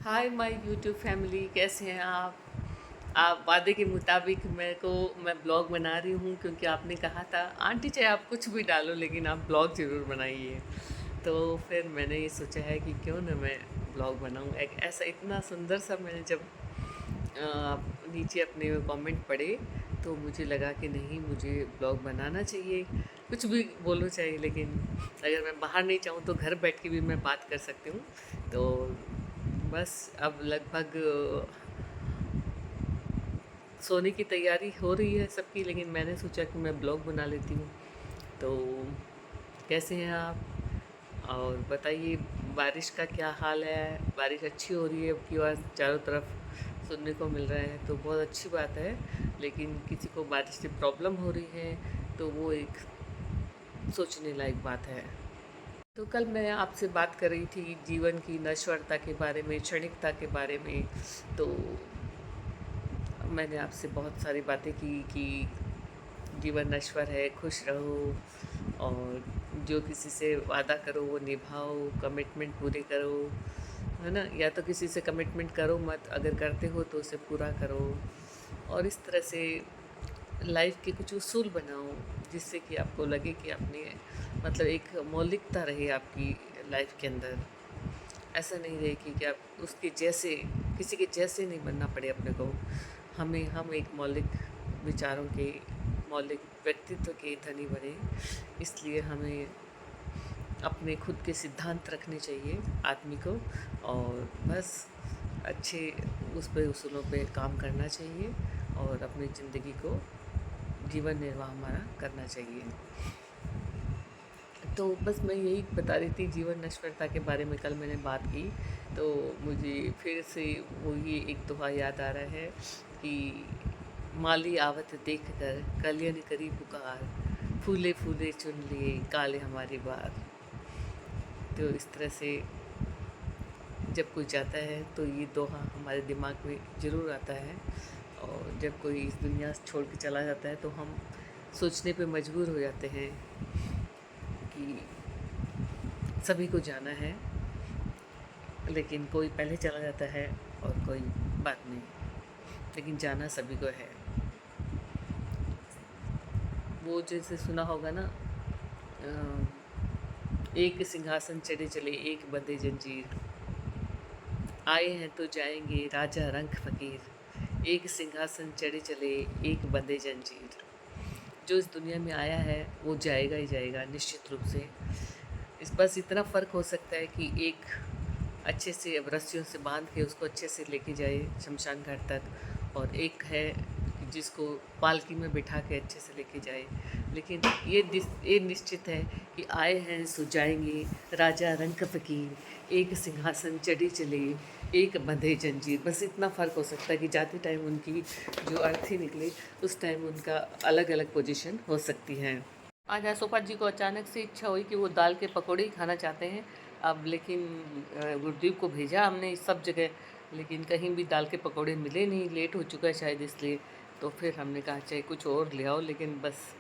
Hi my YouTube family, कैसे हैं आप वादे के मुताबिक मैं ब्लॉग बना रही हूँ क्योंकि आपने कहा था आंटी चाहे आप कुछ भी डालो लेकिन आप ब्लॉग ज़रूर बनाइए। तो फिर मैंने ये सोचा है कि क्यों ना मैं ब्लॉग बनाऊँ। एक ऐसा इतना सुंदर सा मैंने जब नीचे अपने कमेंट पढ़े तो मुझे लगा कि नहीं, मुझे ब्लॉग बनाना चाहिए। कुछ भी बोलो चाहिए, लेकिन अगर मैं बाहर नहीं चाहूँ तो घर बैठ के भी मैं बात कर सकती हूँ। तो बस अब लगभग सोने की तैयारी हो रही है सबकी, लेकिन मैंने सोचा कि मैं ब्लॉग बना लेती हूँ। तो कैसे हैं आप और बताइए, बारिश का क्या हाल है? बारिश अच्छी हो रही है अब की बार, चारों तरफ सुनने को मिल रहा है तो बहुत अच्छी बात है। लेकिन किसी को बारिश से प्रॉब्लम हो रही है तो वो एक सोचने लायक बात है। तो कल मैं आपसे बात कर रही थी जीवन की नश्वरता के बारे में, क्षणिकता के बारे में। तो मैंने आपसे बहुत सारी बातें की कि जीवन नश्वर है, खुश रहो और जो किसी से वादा करो वो निभाओ, कमिटमेंट पूरे करो, है ना? या तो किसी से कमिटमेंट करो मत, अगर करते हो तो उसे पूरा करो। और इस तरह से लाइफ के कुछ उसूल बनाओ जिससे कि आपको लगे कि आपने मतलब एक मौलिकता रहे आपकी लाइफ के अंदर। ऐसा नहीं रहे कि आप उसके जैसे, किसी के जैसे नहीं बनना पड़े अपने को। हम एक मौलिक विचारों के, मौलिक व्यक्तित्व के धनी बने। इसलिए हमें अपने खुद के सिद्धांत रखने चाहिए आदमी को, और बस अच्छे उस पे उसूलों पे काम करना चाहिए और अपनी ज़िंदगी को, जीवन निर्वाह हमारा करना चाहिए। तो बस मैं यही बता रही थी जीवन नश्वरता के बारे में, कल मैंने बात की। तो मुझे फिर से वो ये एक दोहा याद आ रहा है कि माली आवत देख कर कलियन करी पुकार, फूले फूले चुन लिए काले हमारे बार। तो इस तरह से जब कोई जाता है तो ये दोहा हमारे दिमाग में ज़रूर आता है। और जब कोई इस दुनिया से छोड़ के चला जाता है तो हम सोचने पे मजबूर हो जाते हैं कि सभी को जाना है, लेकिन कोई पहले चला जाता है और कोई बाद में, लेकिन जाना सभी को है। वो जैसे सुना होगा ना, एक सिंहासन चढ़े चले एक बंदे जंजीर, आए हैं तो जाएंगे राजा रंग फकीर, एक सिंहासन चढ़े चले एक बंदे जंजीर। जो इस दुनिया में आया है वो जाएगा ही जाएगा निश्चित रूप से। इस बस इतना फ़र्क हो सकता है कि एक अच्छे से अब रस्सियों से बांध के उसको अच्छे से लेके जाए शमशान घाट तक, और एक है कि जिसको पालकी में बिठा के अच्छे से लेके जाए। लेकिन ये निश्चित है कि आए हैं सो जाएंगे राजा रंक फ़कीर, एक सिंहासन चढ़े चले एक बंधे जंजीर। बस इतना फ़र्क हो सकता है कि जाते टाइम उनकी जो अर्थी निकले उस टाइम उनका अलग अलग पोजीशन हो सकती है। आज आसोपा जी को अचानक से इच्छा हुई कि वो दाल के पकौड़े ही खाना चाहते हैं। अब लेकिन गुरदीप को भेजा हमने इस सब जगह, लेकिन कहीं भी दाल के पकौड़े मिले नहीं, लेट हो चुका है शायद इसलिए। तो फिर हमने कहा चाहे कुछ और ले आओ, लेकिन बस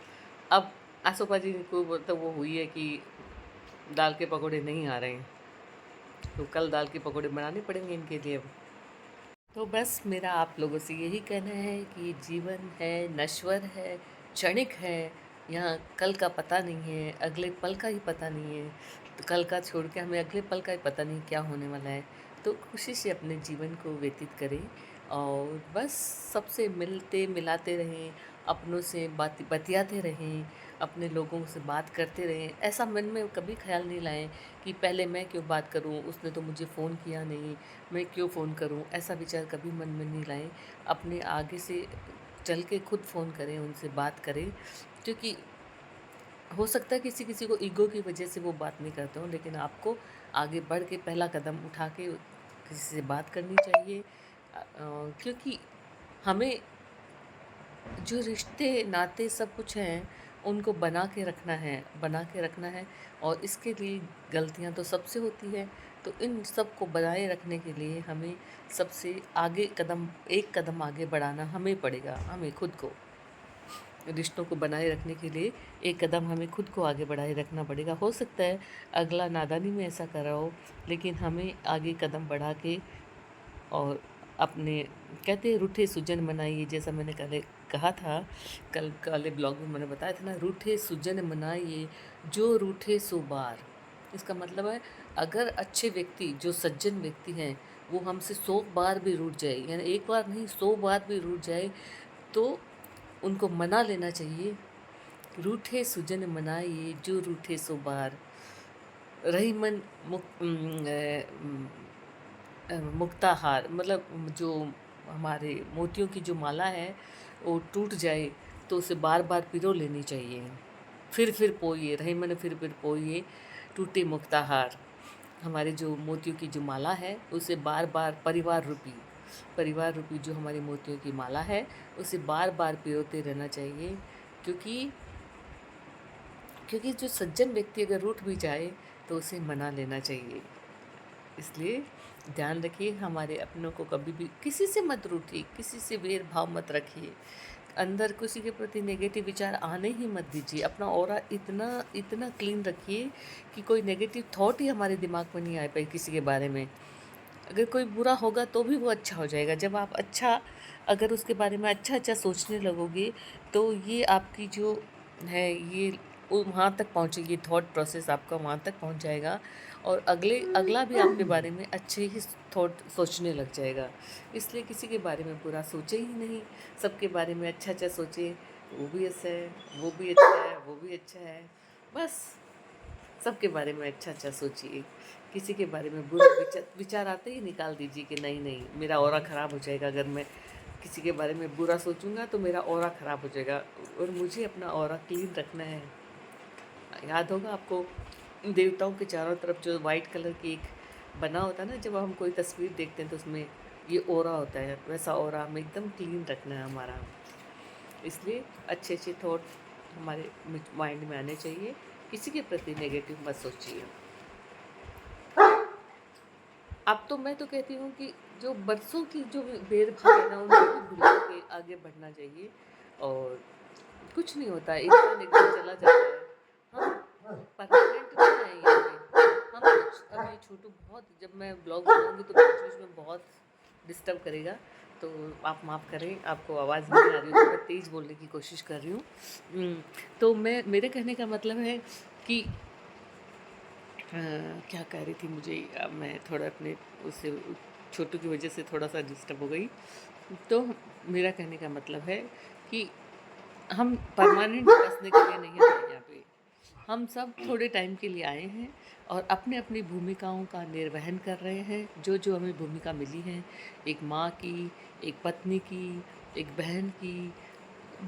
अब आसोपा जी को मतलब वो हुई है कि दाल के पकौड़े नहीं आ रहे हैं, तो कल दाल के पकौड़े बनाने पड़ेंगे इनके लिए अब। तो बस मेरा आप लोगों से यही कहना है कि जीवन है, नश्वर है, क्षणिक है। यहाँ कल का पता नहीं है, अगले पल का ही पता नहीं है। तो कल का छोड़ के हमें अगले पल का ही पता नहीं क्या होने वाला है। तो खुशी से अपने जीवन को व्यतीत करें और बस सबसे मिलते मिलाते रहें, अपनों से बतियाते रहें, अपने लोगों से बात करते रहें। ऐसा मन में कभी ख्याल नहीं लाएं कि पहले मैं क्यों बात करूं, उसने तो मुझे फ़ोन किया नहीं, मैं क्यों फ़ोन करूं। ऐसा विचार कभी मन में नहीं लाएं। अपने आगे से चल के खुद फ़ोन करें, उनसे बात करें, क्योंकि हो सकता है किसी किसी को ईगो की वजह से वो बात नहीं करते हो, लेकिन आपको आगे बढ़ के पहला कदम उठा के किसी से बात करनी चाहिए। क्योंकि हमें जो रिश्ते नाते सब कुछ हैं उनको बना के रखना है, बना के रखना है। और इसके लिए गलतियां तो सबसे होती है, तो इन सब को बनाए रखने के लिए हमें सबसे आगे कदम, एक कदम आगे बढ़ाना हमें पड़ेगा। हमें खुद को, रिश्तों को बनाए रखने के लिए एक कदम हमें खुद को आगे बढ़ाए रखना पड़ेगा। हो सकता है अगला नादानी में ऐसा कर रहा हो, लेकिन हमें आगे कदम बढ़ा के और अपने कहते हैं रूठे सुजन मनाइए, जैसा मैंने कल कहा था, कल वाले ब्लॉग में मैंने बताया था ना, रूठे सुजन मनाइए जो रूठे सो बार। इसका मतलब है अगर अच्छे व्यक्ति जो सज्जन व्यक्ति हैं वो हमसे 100 बार भी रूठ जाए, यानी एक बार नहीं 100 बार भी रूठ जाए, तो उनको मना लेना चाहिए। रूठे सुजन मनाइए जो रूठे सो बार, रही मन मुक्ताहार, मतलब जो हमारे मोतियों की जो माला है वो टूट जाए तो उसे बार बार पिरो लेनी चाहिए। फिर पोइए, रही मन फिर पोइए टूटे मुक्ताहार। हमारे जो मोतियों की जो माला है उसे बार बार परिवार रूपी जो हमारी मोतियों की माला है उसे बार बार पिरोते रहना चाहिए, क्योंकि क्योंकि जो सज्जन व्यक्ति अगर रूठ भी जाए तो उसे मना लेना चाहिए। इसलिए ध्यान रखिए, हमारे अपनों को कभी भी किसी से मत रूठिए, किसी से भेदभाव मत रखिए, अंदर किसी के प्रति नेगेटिव विचार आने ही मत दीजिए। अपना ऑरा इतना इतना क्लीन रखिए कि कोई नेगेटिव थॉट ही हमारे दिमाग में नहीं आ पाए किसी के बारे में। अगर कोई बुरा होगा तो भी वो अच्छा हो जाएगा। जब आप अच्छा, अगर उसके बारे में अच्छा अच्छा सोचने लगोगे तो ये आपकी जो है ये वहाँ तक पहुँचेगी, थॉट प्रोसेस आपका वहाँ तक पहुँच जाएगा और अगला भी आपके बारे में अच्छे ही थॉट सोचने लग जाएगा। इसलिए किसी के बारे में बुरा सोचे ही नहीं, सबके बारे में अच्छा अच्छा सोचे, वो भी अच्छा है, वो भी अच्छा है, वो भी अच्छा है, बस सबके बारे में अच्छा अच्छा सोचिए। किसी के बारे में बुरा विचार आते ही निकाल दीजिए कि नहीं नहीं, मेरा ऑरा ख़राब हो जाएगा, अगर मैं किसी के बारे में बुरा सोचूंगा तो मेरा ऑरा ख़राब हो जाएगा और मुझे अपना ऑरा क्लीन रखना है। याद होगा आपको, देवताओं के चारों तरफ जो वाइट कलर की एक बना होता है ना, जब हम कोई तस्वीर देखते हैं तो उसमें ये ऑरा होता है, वैसा ऑरा हमें एकदम क्लीन रखना है हमारा। इसलिए अच्छे अच्छे थॉट हमारे माइंड में आने चाहिए, किसी के प्रति नेगेटिव मत सोचिए। अब तो मैं तो कहती हूँ कि जो बरसों की जो भेदभाव है ना उनको भी भुला के आगे बढ़ना चाहिए, और कुछ नहीं होता, इंसान एक दिन चला जाता है, हम परमानेंट नहीं है यहाँ पे। हम कुछ, अब ये छोटू बहुत, जब मैं ब्लॉग बनाऊंगी तो बीच बीच में बहुत डिस्टर्ब करेगा, तो आप माफ़ करें, आपको आवाज़ नहीं आ रही हो तो मैं तेज़ बोलने की कोशिश कर रही हूँ। तो मेरे कहने का मतलब है कि क्या कह रही थी मुझे, अब मैं थोड़ा अपने उससे छोटू की वजह से थोड़ा सा डिस्टर्ब हो गई। तो मेरा कहने का मतलब है कि हम परमानेंट बसने के लिए नहीं आए यहाँ पे, हम सब थोड़े टाइम के लिए आए हैं और अपने अपनी भूमिकाओं का निर्वहन कर रहे हैं, जो जो हमें भूमिका मिली है, एक माँ की, एक पत्नी की, एक बहन की,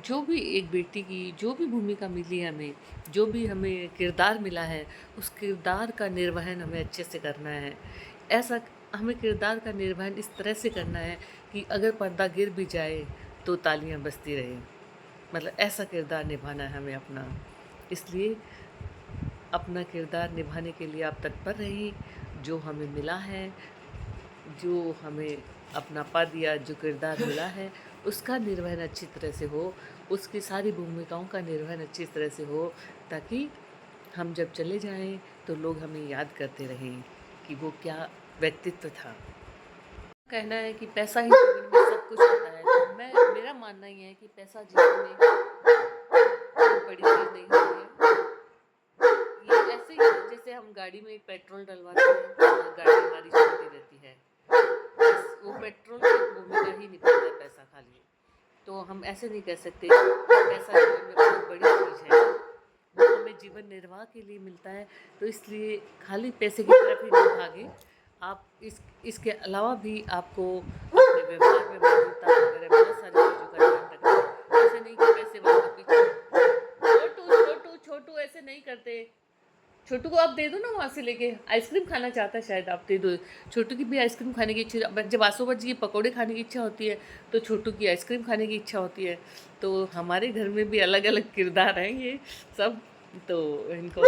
जो भी एक बेटी की जो भी भूमिका मिली है हमें, जो भी हमें किरदार मिला है, उस किरदार का निर्वहन हमें अच्छे से करना है। ऐसा हमें किरदार का निर्वहन इस तरह से करना है कि अगर पर्दा गिर भी जाए तो तालियां बजती रहें, मतलब ऐसा किरदार निभाना है हमें अपना। इसलिए अपना किरदार निभाने के लिए आप तत्पर रहें, जो हमें मिला है, जो हमें अपना पद या जो किरदार मिला है उसका निर्वहन अच्छी तरह से हो, उसकी सारी भूमिकाओं का निर्वहन अच्छी तरह से हो, ताकि हम जब चले जाएं तो लोग हमें याद करते रहें कि वो क्या व्यक्तित्व था। कहना है कि पैसा ही जीवन में सब कुछ होता है, तो मेरा मानना ये है कि पैसा जीवन में कोई बड़ी चीज़ नहीं होती है। ये ऐसे ही जैसे हम गाड़ी में पेट्रोल डलवाते हैं और गाड़ी हमारी चलती रहती है, बस वो पेट्रोल की भूमिका ही निभाता है पैसा खाली। तो हम ऐसे नहीं कह सकते कि पैसा जीवन में बहुत बड़ी चीज़ है, वो हमें जीवन निर्वाह के लिए मिलता है। तो इसलिए खाली पैसे की तरफ ही नहीं भागे, आप इसके अलावा भी आपको अपने व्यवहार में मधुरता वगैरह बहुत सारी चीज़ों का ध्यान रखना है। ऐसे नहीं कि पैसे वालों के पीछे, छोटू छोटू छोटू ऐसे नहीं करते। छोटू को आप दे दो ना, वहाँ से लेके आइसक्रीम खाना चाहता है शायद, आप दे दो। छोटू की भी आइसक्रीम खाने की इच्छा, जब आसू भज्जी की पकौड़े खाने की इच्छा होती है तो छोटू की आइसक्रीम खाने की इच्छा होती है। तो हमारे घर में भी अलग अलग किरदार हैं ये सब। तो इनको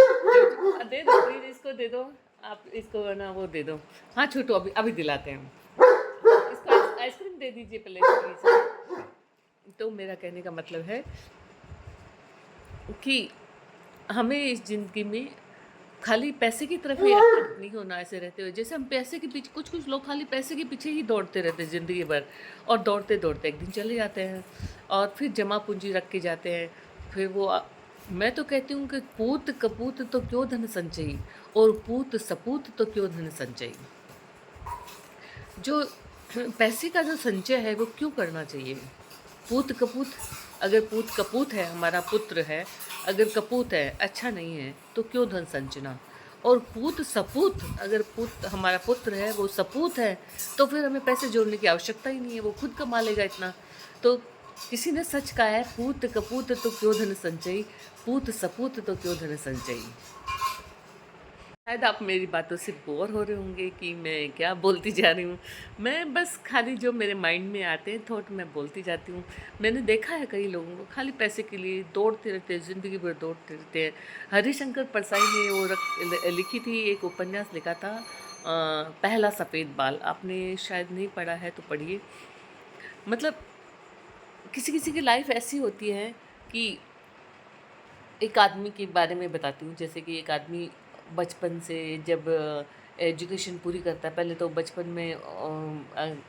दे दो प्लीज़, इसको दे दो, आप इसको ना वो दे दो। हाँ छोटू, अभी अभी दिलाते हैं हम इसको, आइसक्रीम दे दीजिए पहले प्लीज़। तो मेरा कहने का मतलब है कि हमें इस ज़िंदगी में खाली पैसे की तरफ ही अट्रैक्ट नहीं होना ऐसे रहते हुए। जैसे हम पैसे के पीछे, कुछ कुछ लोग खाली पैसे के पीछे ही दौड़ते रहते हैं ज़िंदगी भर, और दौड़ते दौड़ते एक दिन चले जाते हैं और फिर जमा पूंजी रख के जाते हैं। फिर वो मैं तो कहती हूँ कि पूत कपूत तो क्यों धन संचयी, और पूत सपूत तो क्यों धन संचयी। जो पैसे का जो संचय है वो क्यों करना चाहिए। पूत कपूत, अगर पूत कपूत है, हमारा पुत्र है, अगर कपूत है, अच्छा नहीं है, तो क्यों धन संचना। और पूत सपूत, अगर पुत हमारा पुत्र है वो सपूत है, तो फिर हमें पैसे जोड़ने की आवश्यकता ही नहीं है, वो खुद कमा लेगा इतना। तो किसी ने सच कहा है, पूत कपूत तो क्यों धन संचयी, पूत सपूत तो क्यों धन संचयी। शायद आप मेरी बातों से बोर हो रहे होंगे कि मैं क्या बोलती जा रही हूँ। मैं बस खाली जो मेरे माइंड में आते हैं थॉट मैं बोलती जाती हूँ। मैंने देखा है कई लोगों को खाली पैसे के लिए दौड़ते रहते हैं, ज़िंदगी भर दौड़ते रहते हैं। हरिशंकर परसाई ने वो लिखी थी, एक उपन्यास लिखा था, पहला सफ़ेद बाल। आपने शायद नहीं पढ़ा है तो पढ़िए। मतलब किसी किसी की लाइफ ऐसी होती है कि एक आदमी के बारे में बताती हूँ। जैसे कि एक आदमी बचपन से जब एजुकेशन पूरी करता है, पहले तो बचपन में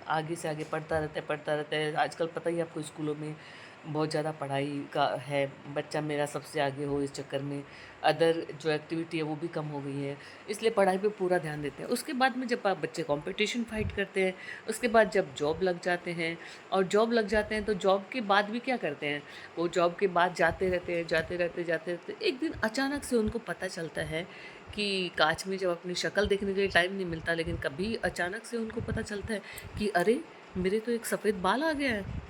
आगे से आगे पढ़ता रहता है। आजकल पता ही आपको स्कूलों में बहुत ज़्यादा पढ़ाई का है, बच्चा मेरा सबसे आगे हो इस चक्कर में अदर जो एक्टिविटी है वो भी कम हो गई है, इसलिए पढ़ाई पे पूरा ध्यान देते हैं। उसके बाद में जब आप बच्चे कंपटीशन फाइट करते हैं, उसके बाद जब जॉब लग जाते हैं, और जॉब लग जाते हैं तो जॉब के बाद भी क्या करते हैं, वो जॉब के बाद जाते रहते एक दिन अचानक से उनको पता चलता है कि कांच में जब अपनी शक्ल देखने के लिए टाइम नहीं मिलता, लेकिन कभी अचानक से उनको पता चलता है कि अरे मेरे तो एक सफ़ेद बाल आ गया है।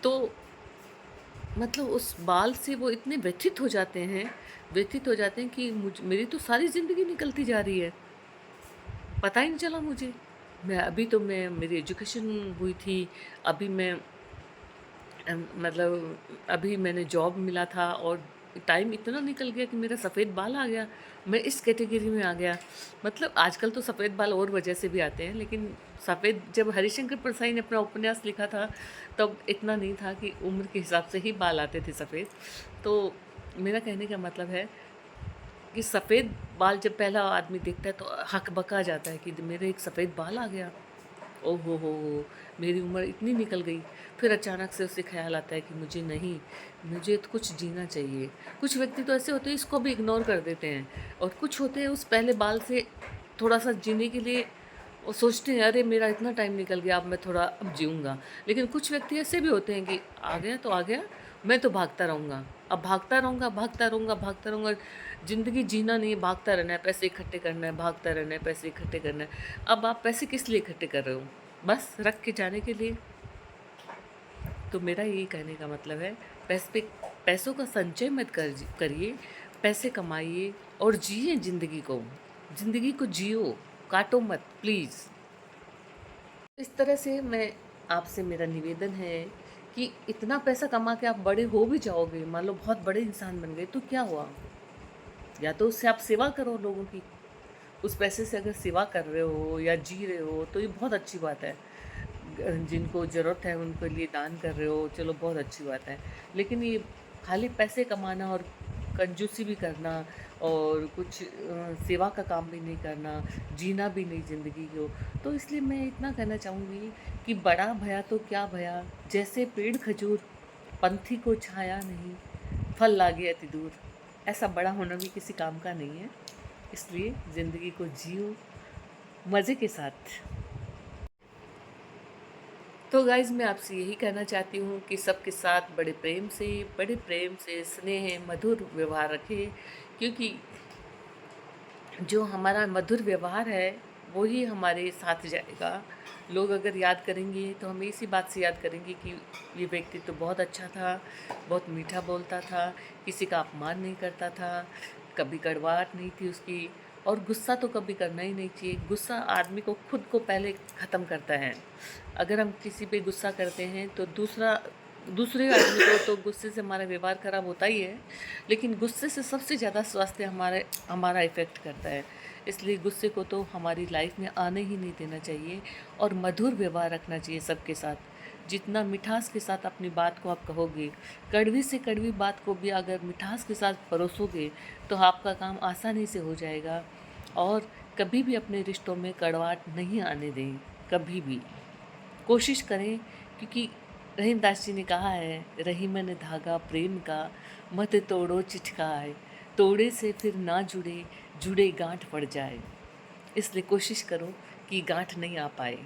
तो मतलब उस बाल से वो इतने व्यथित हो जाते हैं कि मेरी तो सारी ज़िंदगी निकलती जा रही है, पता ही नहीं चला मुझे। मैं मेरी एजुकेशन हुई थी, अभी मैं मतलब अभी मैंने जॉब मिला था, और टाइम इतना निकल गया कि मेरा सफ़ेद बाल आ गया, मैं इस कैटेगरी में आ गया। मतलब आजकल तो सफ़ेद बाल और वजह से भी आते हैं, लेकिन सफ़ेद जब हरिशंकर परसाई ने अपना उपन्यास लिखा था तब इतना नहीं था कि उम्र के हिसाब से ही बाल आते थे सफ़ेद। तो मेरा कहने का मतलब है कि सफ़ेद बाल जब पहला आदमी देखता है तो हकबका जाता है कि मेरे एक सफ़ेद बाल आ गया, ओहो हो, मेरी उम्र इतनी निकल गई। फिर अचानक से उसे ख़्याल आता है कि मुझे नहीं, मुझे तो कुछ जीना चाहिए। कुछ व्यक्ति तो ऐसे होते हैं इसको भी इग्नोर कर देते हैं, और कुछ होते हैं उस पहले बाल से थोड़ा-सा जीने के लिए वो सोचते हैं अरे मेरा इतना टाइम निकल गया, अब मैं थोड़ा अब जीऊँगा। लेकिन कुछ व्यक्ति ऐसे भी होते हैं कि आ गया तो आ गया, मैं तो भागता रहूँगा। अब भागता रहूँगा। ज़िंदगी जीना नहीं है, भागता रहना है, पैसे इकट्ठे करना है, भागता रहना है, पैसे इकट्ठे करना है। अब आप पैसे किस लिए इकट्ठे कर रहे हो? बस रख के जाने के लिए। तो मेरा यही कहने का मतलब है, पैसों का संचय मत करिए, पैसे कमाइए और जिए ज़िंदगी को जियो, काटो मत प्लीज़। इस तरह से मैं आपसे मेरा निवेदन है कि इतना पैसा कमा के आप बड़े हो भी जाओगे, मान लो बहुत बड़े इंसान बन गए, तो क्या हुआ? या तो उससे आप सेवा करो लोगों की। उस पैसे से अगर सेवा कर रहे हो या जी रहे हो तो ये बहुत अच्छी बात है। जिनको ज़रूरत है उनके लिए दान कर रहे हो, चलो बहुत अच्छी बात है। लेकिन ये खाली पैसे कमाना और कंजूसी भी करना, और कुछ सेवा का काम भी नहीं करना, जीना भी नहीं ज़िंदगी को, तो इसलिए मैं इतना कहना चाहूँगी कि बड़ा भया तो क्या भया, जैसे पेड़ खजूर, पंथी को छाया नहीं, फल लागे अति दूर। ऐसा बड़ा होना भी किसी काम का नहीं है, इसलिए ज़िंदगी को जियो मज़े के साथ। तो गाइज़ मैं आपसे यही कहना चाहती हूँ कि सबके साथ बड़े प्रेम से स्नेह मधुर व्यवहार रखें, क्योंकि जो हमारा मधुर व्यवहार है वो ही हमारे साथ जाएगा। लोग अगर याद करेंगे तो हमें इसी बात से याद करेंगे कि ये व्यक्ति तो बहुत अच्छा था, बहुत मीठा बोलता था, किसी का अपमान नहीं करता था, कभी कड़वाहट नहीं थी उसकी, और गुस्सा तो कभी करना ही नहीं चाहिए। गुस्सा आदमी को खुद को पहले ख़त्म करता है। अगर हम किसी पे गुस्सा करते हैं तो दूसरे आदमी को तो गुस्से से हमारा व्यवहार ख़राब होता ही है, लेकिन गुस्से से सबसे ज़्यादा स्वास्थ्य हमारा इफ़ेक्ट करता है। इसलिए गुस्से को तो हमारी लाइफ में आने ही नहीं देना चाहिए, और मधुर व्यवहार रखना चाहिए सबके साथ। जितना मिठास के साथ अपनी बात को आप कहोगे, कड़वी से कड़वी बात को भी अगर मिठास के साथ परोसोगे तो आपका काम आसानी से हो जाएगा। और कभी भी अपने रिश्तों में कड़वाहट नहीं आने दें, कभी भी कोशिश करें, क्योंकि रहीमदास जी ने कहा है, रहीमन धागा प्रेम का मत तोड़ो चिटकाए, तोड़े से फिर ना जुड़े, जुड़े गांठ पड़ जाए। इसलिए कोशिश करो कि गांठ नहीं आ पाए।